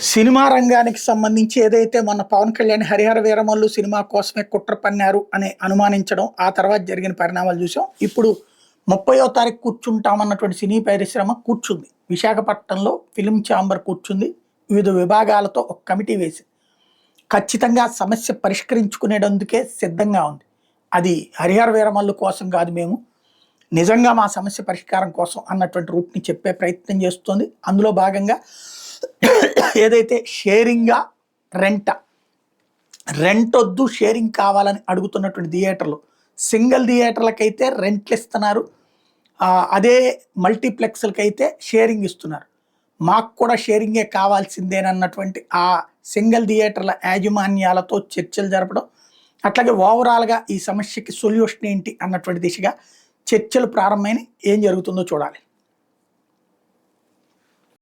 Cinema రంగానికి సంబంధించి ఏదైతే మొన్న పవన్ కళ్యాణ్ హరిహర వీరమల్లు సినిమా కోసమే కుట్ర పన్నారు అని అనుమానించడం, ఆ తర్వాత జరిగిన పరిణామాలు చూసాం. ఇప్పుడు 30వ తారీఖు కూర్చుంటామన్నటువంటి సినీ పరిశ్రమ కూర్చుంది. విశాఖపట్నంలో ఫిల్మ్ ఛాంబర్ కూర్చుంది. వివిధ విభాగాలతో ఒక కమిటీ వేసి ఖచ్చితంగా సమస్య పరిష్కరించుకునేటందుకే సిద్ధంగా ఉంది. అది హరిహర వీరమల్లు కోసం కాదు, మేము నిజంగా మా సమస్య పరిష్కారం కోసం అన్నటువంటి రూట్ని చెప్పే ప్రయత్నం చేస్తుంది. అందులో భాగంగా ఏదైతే షేరింగా రెంట్ వద్దు, షేరింగ్ కావాలని అడుగుతున్నటువంటి థియేటర్లు, సింగిల్ థియేటర్లకైతే రెంట్లు ఇస్తున్నారు, అదే మల్టీప్లెక్స్లకి అయితే షేరింగ్ ఇస్తున్నారు. మాకు కూడా షేరింగే కావాల్సిందేనన్నటువంటి ఆ సింగిల్ థియేటర్ల యాజమాన్యాలతో చర్చలు జరపడం, అట్లాగే ఓవరాల్గా ఈ సమస్యకి సొల్యూషన్ ఏంటి అన్నటువంటి దిశగా చర్చలు ప్రారంభమైన ఏం జరుగుతుందో చూడాలి.